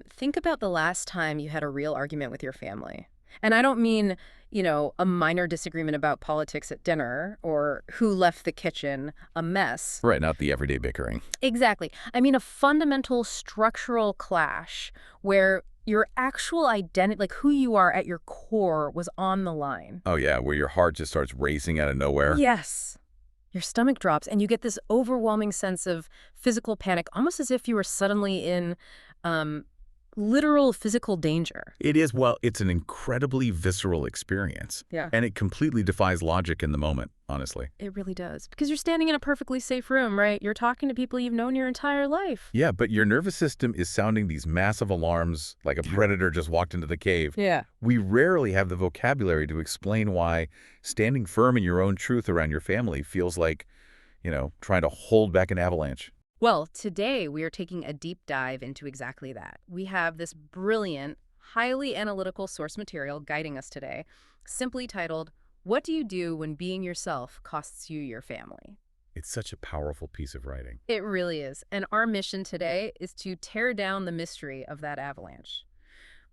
Think about the last time you had a real argument with your family. And I don't mean, a minor disagreement about politics at dinner or who left the kitchen a mess. Right, not the everyday bickering. Exactly. I mean a fundamental structural clash where your actual identity, like who you are at your core, was on the line. Oh yeah, where your heart just starts racing out of nowhere. Yes. Your stomach drops and you get this overwhelming sense of physical panic, almost as if you were suddenly in um, literal physical danger. It is, well, it's an incredibly visceral experience. Yeah. And it completely defies logic in the moment, honestly. It really does. Because you're standing in a perfectly safe room, right? You're talking to people you've known your entire life. Yeah, but your nervous system is sounding these massive alarms like a predator just walked into the cave. Yeah. We rarely have the vocabulary to explain why standing firm in your own truth around your family feels like, trying to hold back an avalanche. Well, today we are taking a deep dive into exactly that. We have this brilliant, highly analytical source material guiding us today, simply titled, What Do You Do When Being Yourself Costs You Your Family? It's such a powerful piece of writing. It really is. And our mission today is to tear down the mystery of that avalanche.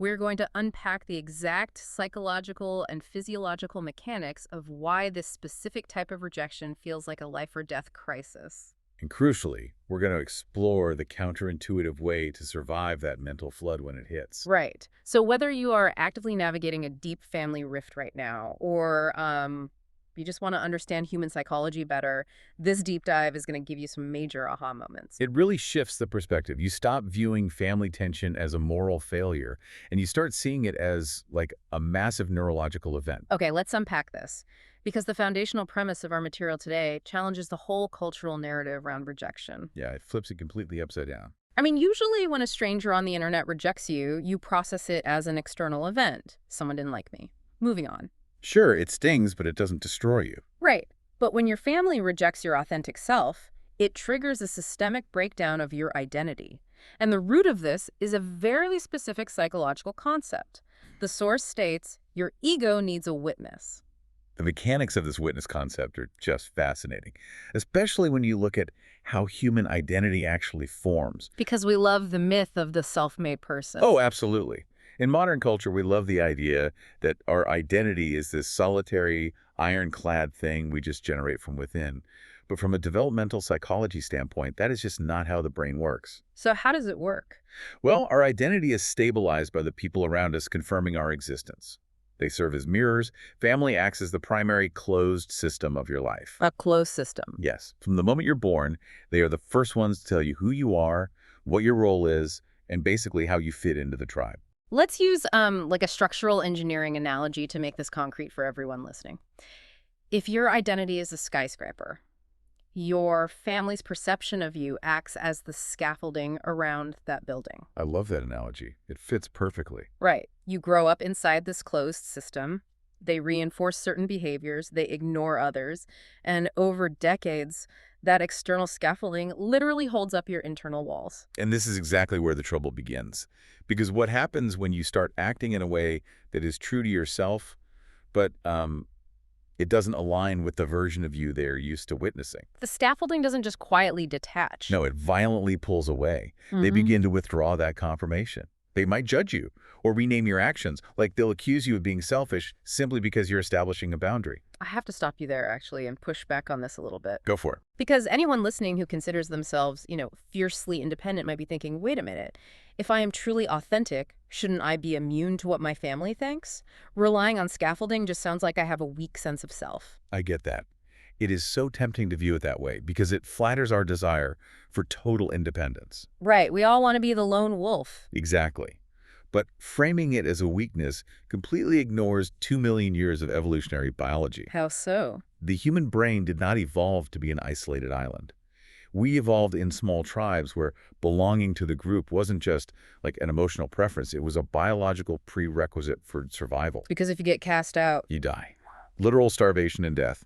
We're going to unpack the exact psychological and physiological mechanics of why this specific type of rejection feels like a life or death crisis. And crucially, we're going to explore the counterintuitive way to survive that mental flood when it hits. Right. So whether you are actively navigating a deep family rift right now, or you just want to understand human psychology better, this deep dive is going to give you some major aha moments. It really shifts the perspective. You stop viewing family tension as a moral failure, and you start seeing it as like a massive neurological event. Okay, let's unpack this. Because the foundational premise of our material today challenges the whole cultural narrative around rejection. Yeah, it flips it completely upside down. I mean, usually when a stranger on the internet rejects you, you process it as an external event. Someone didn't like me. Moving on. Sure, it stings, but it doesn't destroy you. Right. But when your family rejects your authentic self, it triggers a systemic breakdown of your identity. And the root of this is a very specific psychological concept. The source states, your ego needs a witness. The mechanics of this witness concept are just fascinating, especially when you look at how human identity actually forms. Because we love the myth of the self-made person. Oh, absolutely. In modern culture, we love the idea that our identity is this solitary, ironclad thing we just generate from within. But from a developmental psychology standpoint, that is just not how the brain works. So how does it work? Well, our identity is stabilized by the people around us confirming our existence. They serve as mirrors. Family acts as the primary closed system of your life. A closed system. Yes. From the moment you're born, they are the first ones to tell you who you are, what your role is, and basically how you fit into the tribe. Let's use like a structural engineering analogy to make this concrete for everyone listening. If your identity is a skyscraper, your family's perception of you acts as the scaffolding around that building. I love that analogy. It fits perfectly. Right. You grow up inside this closed system. They reinforce certain behaviors. They ignore others. And over decades, that external scaffolding literally holds up your internal walls. And this is exactly where the trouble begins. Because what happens when you start acting in a way that is true to yourself, but it doesn't align with the version of you they're used to witnessing. The scaffolding doesn't just quietly detach. No, it violently pulls away. They begin to withdraw that confirmation. They might judge you or rename your actions, like they'll accuse you of being selfish simply because you're establishing a boundary. I have to stop you there, actually, and push back on this a little bit. Go for it. Because anyone listening who considers themselves, fiercely independent might be thinking, wait a minute, if I am truly authentic, shouldn't I be immune to what my family thinks? Relying on scaffolding just sounds like I have a weak sense of self. I get that. It is so tempting to view it that way because it flatters our desire for total independence. Right. We all want to be the lone wolf. Exactly. But framing it as a weakness completely ignores 2 million years of evolutionary biology. How so? The human brain did not evolve to be an isolated island. We evolved in small tribes where belonging to the group wasn't just like an emotional preference. It was a biological prerequisite for survival. Because if you get cast out, You die. Literal starvation and death.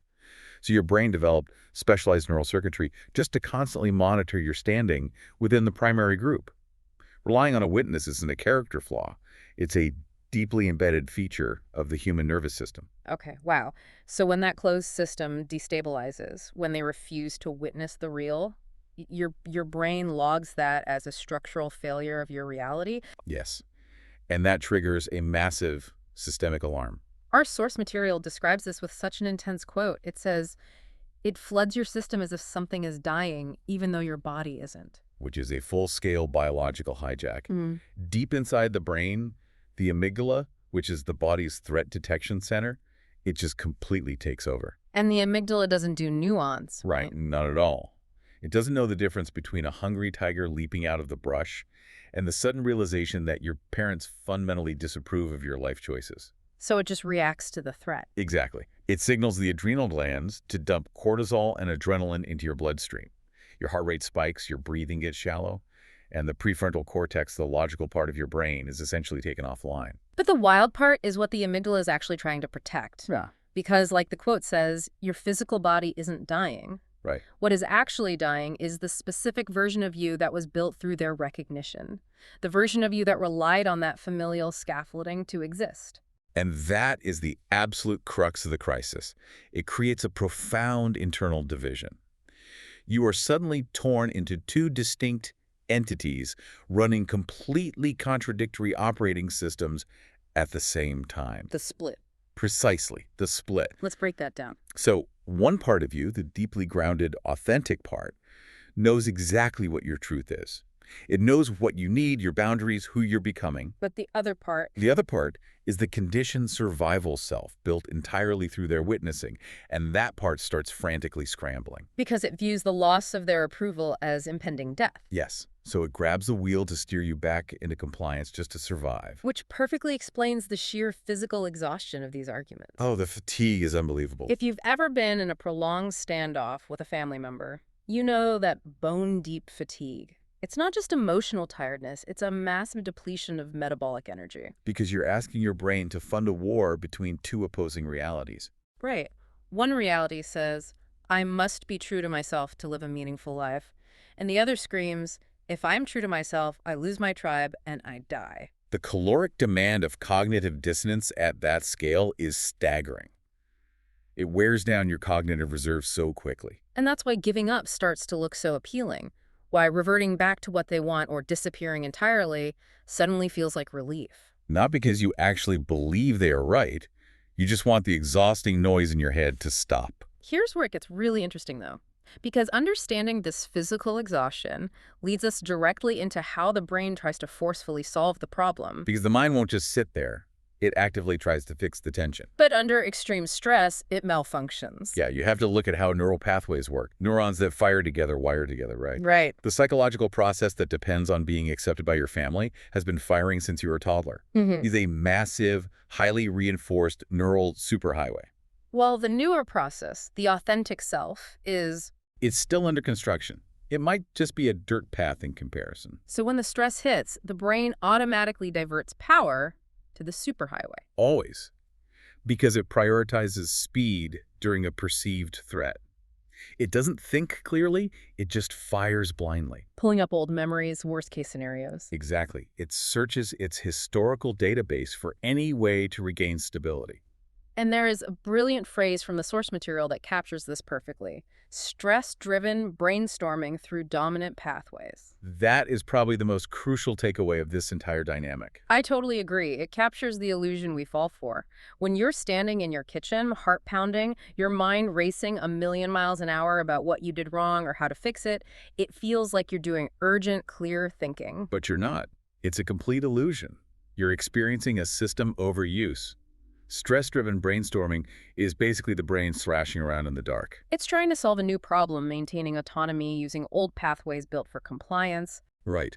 So your brain developed specialized neural circuitry just to constantly monitor your standing within the primary group. Relying on a witness isn't a character flaw. It's a deeply embedded feature of the human nervous system. Okay, wow. So when that closed system destabilizes, when they refuse to witness the real, Your brain logs that as a structural failure of your reality. Yes. And that triggers a massive systemic alarm, Our source material describes this with such an intense quote. It says, "It floods your system as if something is dying, even though your body isn't." which is a full-scale biological hijack. Mm. Deep inside the brain, the amygdala, which is the body's threat detection center, it just completely takes over. And the amygdala doesn't do nuance, Right, not at all. It doesn't know the difference between a hungry tiger leaping out of the brush and the sudden realization that your parents fundamentally disapprove of your life choices. So it just reacts to the threat. Exactly. It signals the adrenal glands to dump cortisol and adrenaline into your bloodstream. Your heart rate spikes, your breathing gets shallow, and the prefrontal cortex, the logical part of your brain, is essentially taken offline. But the wild part is what the amygdala is actually trying to protect. Yeah. Because, like the quote says, your physical body isn't dying. Right. What is actually dying is the specific version of you that was built through their recognition. The version of you that relied on that familial scaffolding to exist. And that is the absolute crux of the crisis. It creates a profound internal division. You are suddenly torn into two distinct entities running completely contradictory operating systems at the same time. The split. Precisely, the split. Let's break that down. So one part of you, the deeply grounded, authentic part, knows exactly what your truth is. It knows what you need, your boundaries, who you're becoming. But the other part. The other part is the conditioned survival self built entirely through their witnessing, and that part starts frantically scrambling. Because it views the loss of their approval as impending death. Yes, so it grabs the wheel to steer you back into compliance just to survive. Which perfectly explains the sheer physical exhaustion of these arguments. Oh, the fatigue is unbelievable. If you've ever been in a prolonged standoff with a family member, you know that bone-deep fatigue. It's not just emotional tiredness, it's a massive depletion of metabolic energy. Because you're asking your brain to fund a war between two opposing realities. Right. One reality says, I must be true to myself to live a meaningful life. And the other screams, if I'm true to myself, I lose my tribe and I die. The caloric demand of cognitive dissonance at that scale is staggering. It wears down your cognitive reserves so quickly. And that's why giving up starts to look so appealing. Why reverting back to what they want or disappearing entirely suddenly feels like relief. Not because you actually believe they are right. You just want the exhausting noise in your head to stop. Here's where it gets really interesting, though. Because understanding this physical exhaustion leads us directly into how the brain tries to forcefully solve the problem. Because the mind won't just sit there. It actively tries to fix the tension. But under extreme stress, it malfunctions. Yeah, you have to look at how neural pathways work. Neurons that fire together wire together, right? Right. The psychological process that depends on being accepted by your family has been firing since you were a toddler. Is a massive, highly reinforced neural superhighway. Well, the newer process, the authentic self, is... It's still under construction. It might just be a dirt path in comparison. So when the stress hits, the brain automatically diverts power to the superhighway. Always. Because it prioritizes speed during a perceived threat. It doesn't think clearly, it just fires blindly. Pulling up old memories, worst-case scenarios. Exactly. It searches its historical database for any way to regain stability. And there is a brilliant phrase from the source material that captures this perfectly. Stress-driven brainstorming through dominant pathways. That is probably the most crucial takeaway of this entire dynamic. I totally agree. It captures the illusion we fall for. When you're standing in your kitchen, heart pounding, your mind racing a million miles an hour about what you did wrong or how to fix it, it feels like you're doing urgent, clear thinking. But you're not. It's a complete illusion. You're experiencing a system overuse. Stress-driven brainstorming is basically the brain thrashing around in the dark. It's trying to solve a new problem, maintaining autonomy, using old pathways built for compliance. Right.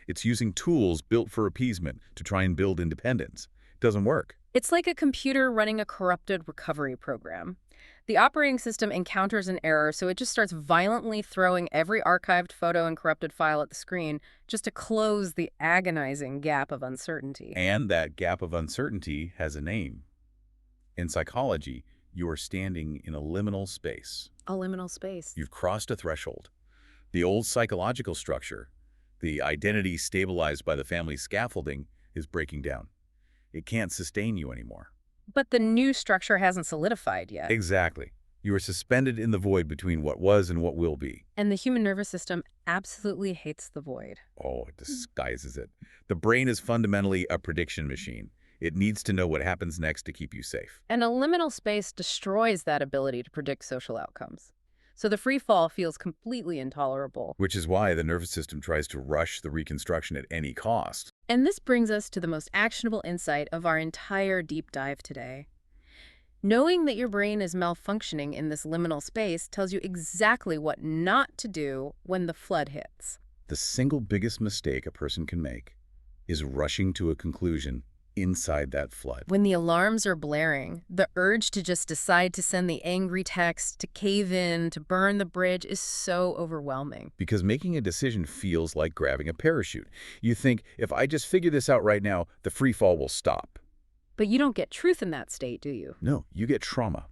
It's using tools built for appeasement to try and build independence. It doesn't work. It's like a computer running a corrupted recovery program. The operating system encounters an error, so it just starts violently throwing every archived photo and corrupted file at the screen just to close the agonizing gap of uncertainty. And that gap of uncertainty has a name. In psychology, you are standing in a liminal space. A liminal space. You've crossed a threshold. The old psychological structure, the identity stabilized by the family scaffolding, is breaking down. It can't sustain you anymore. But the new structure hasn't solidified yet. Exactly. You are suspended in the void between what was and what will be. And the human nervous system absolutely hates the void. Oh, it disguises it. The brain is fundamentally a prediction machine. It needs to know what happens next to keep you safe. And a liminal space destroys that ability to predict social outcomes. So the free fall feels completely intolerable. Which is why the nervous system tries to rush the reconstruction at any cost. And this brings us to the most actionable insight of our entire deep dive today. Knowing that your brain is malfunctioning in this liminal space tells you exactly what not to do when the flood hits. The single biggest mistake a person can make is rushing to a conclusion inside that flood. When the alarms are blaring, the urge to just decide to send the angry text, to cave in, to burn the bridge is so overwhelming. Because making a decision feels like grabbing a parachute. You think, if I just figure this out right now, the free fall will stop. But you don't get truth in that state, do you? No, you get trauma.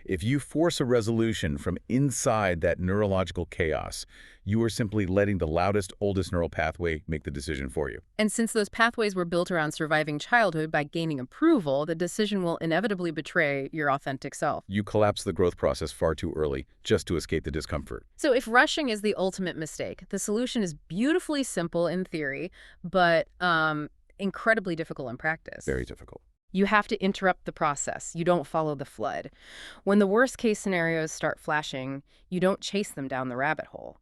If you force a resolution from inside that neurological chaos, you are simply letting the loudest, oldest neural pathway make the decision for you. And since those pathways were built around surviving childhood by gaining approval, the decision will inevitably betray your authentic self. You collapse the growth process far too early just to escape the discomfort. So if rushing is the ultimate mistake, the solution is beautifully simple in theory, but incredibly difficult in practice. Very difficult. You have to interrupt the process. You don't follow the flood. When the worst case scenarios start flashing, you don't chase them down the rabbit hole.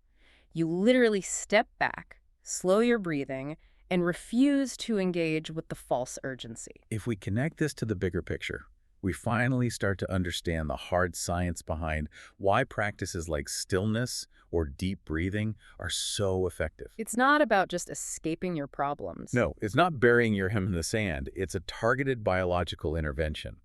You literally step back, slow your breathing, and refuse to engage with the false urgency. If we connect this to the bigger picture, we finally start to understand the hard science behind why practices like stillness or deep breathing are so effective. It's not about just escaping your problems. No, it's not burying your head in the sand. It's a targeted biological intervention.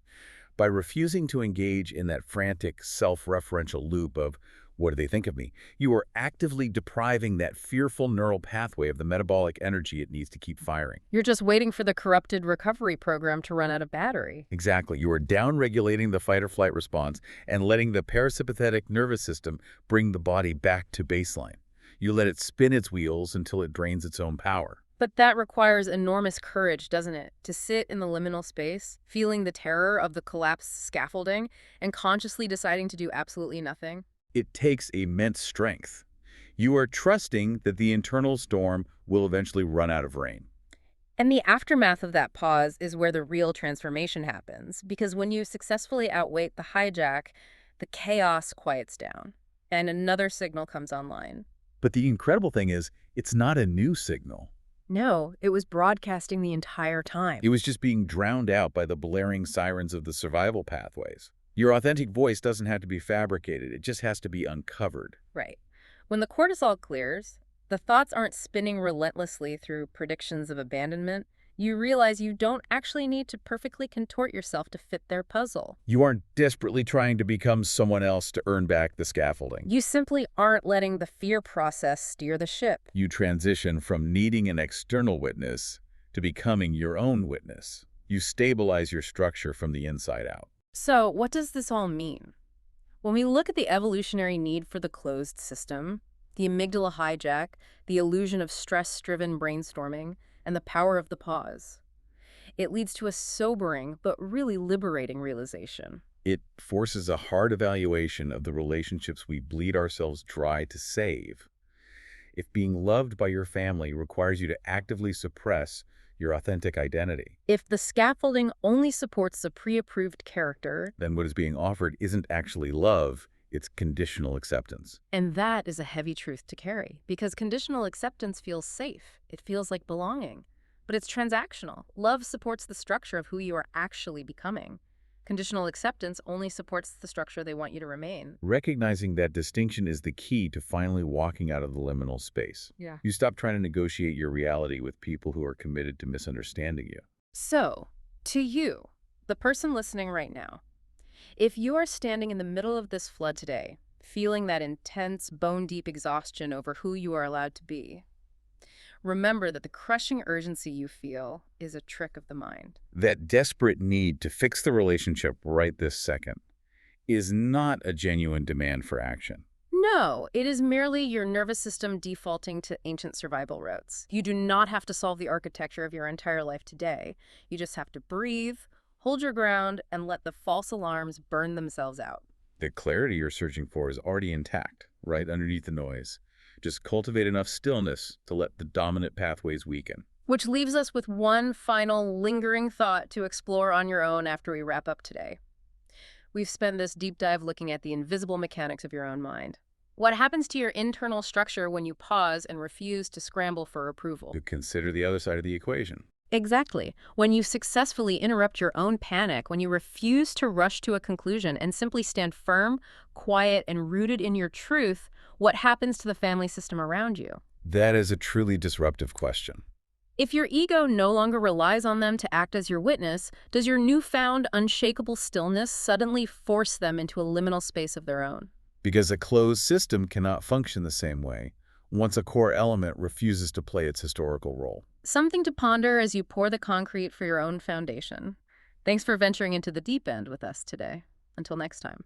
By refusing to engage in that frantic, self-referential loop of, what do they think of me? You are actively depriving that fearful neural pathway of the metabolic energy it needs to keep firing. You're just waiting for the corrupted recovery program to run out of battery. Exactly. You are down-regulating the fight-or-flight response and letting the parasympathetic nervous system bring the body back to baseline. You let it spin its wheels until it drains its own power. But that requires enormous courage, doesn't it? To sit in the liminal space, feeling the terror of the collapsed scaffolding, and consciously deciding to do absolutely nothing. It takes immense strength. You are trusting that the internal storm will eventually run out of rain. And the aftermath of that pause is where the real transformation happens, because when you successfully outwait the hijack, the chaos quiets down, and another signal comes online. But the incredible thing is, it's not a new signal. No, it was broadcasting the entire time. It was just being drowned out by the blaring sirens of the survival pathways. Your authentic voice doesn't have to be fabricated. It just has to be uncovered. Right. When the cortisol clears, the thoughts aren't spinning relentlessly through predictions of abandonment. You realize you don't actually need to perfectly contort yourself to fit their puzzle. You aren't desperately trying to become someone else to earn back the scaffolding. You simply aren't letting the fear process steer the ship. You transition from needing an external witness to becoming your own witness. You stabilize your structure from the inside out. So, what does this all mean? When we look at the evolutionary need for the closed system, the amygdala hijack, the illusion of stress-driven brainstorming, and the power of the pause, it leads to a sobering but really liberating realization. It forces a hard evaluation of the relationships we bleed ourselves dry to save. If being loved by your family requires you to actively suppress your authentic identity, If the scaffolding only supports a pre-approved character, then what is being offered isn't actually love, it's conditional acceptance. and that is a heavy truth to carry, because conditional acceptance feels safe. It feels like belonging. But it's transactional. Love supports the structure of who you are actually becoming. Conditional acceptance only supports the structure they want you to remain. Recognizing that distinction is the key to finally walking out of the liminal space. Yeah. You stop trying to negotiate your reality with people who are committed to misunderstanding you. So, to you, the person listening right now, if you are standing in the middle of this flood today, feeling that intense, bone-deep exhaustion over who you are allowed to be, remember that the crushing urgency you feel is a trick of the mind. That desperate need to fix the relationship right this second is not a genuine demand for action. No, it is merely your nervous system defaulting to ancient survival routes. You do not have to solve the architecture of your entire life today. You just have to breathe, hold your ground, and let the false alarms burn themselves out. The clarity you're searching for is already intact, right underneath the noise. Just cultivate enough stillness to let the dominant pathways weaken. Which leaves us with one final lingering thought to explore on your own after we wrap up today. We've spent this deep dive looking at the invisible mechanics of your own mind. What happens to your internal structure when you pause and refuse to scramble for approval? To consider the other side of the equation. Exactly. When you successfully interrupt your own panic, when you refuse to rush to a conclusion and simply stand firm, quiet, and rooted in your truth, what happens to the family system around you? That is a truly disruptive question. If your ego no longer relies on them to act as your witness, does your newfound unshakable stillness suddenly force them into a liminal space of their own? Because a closed system cannot function the same way once a core element refuses to play its historical role. Something to ponder as you pour the concrete for your own foundation. Thanks for venturing into the deep end with us today. Until next time.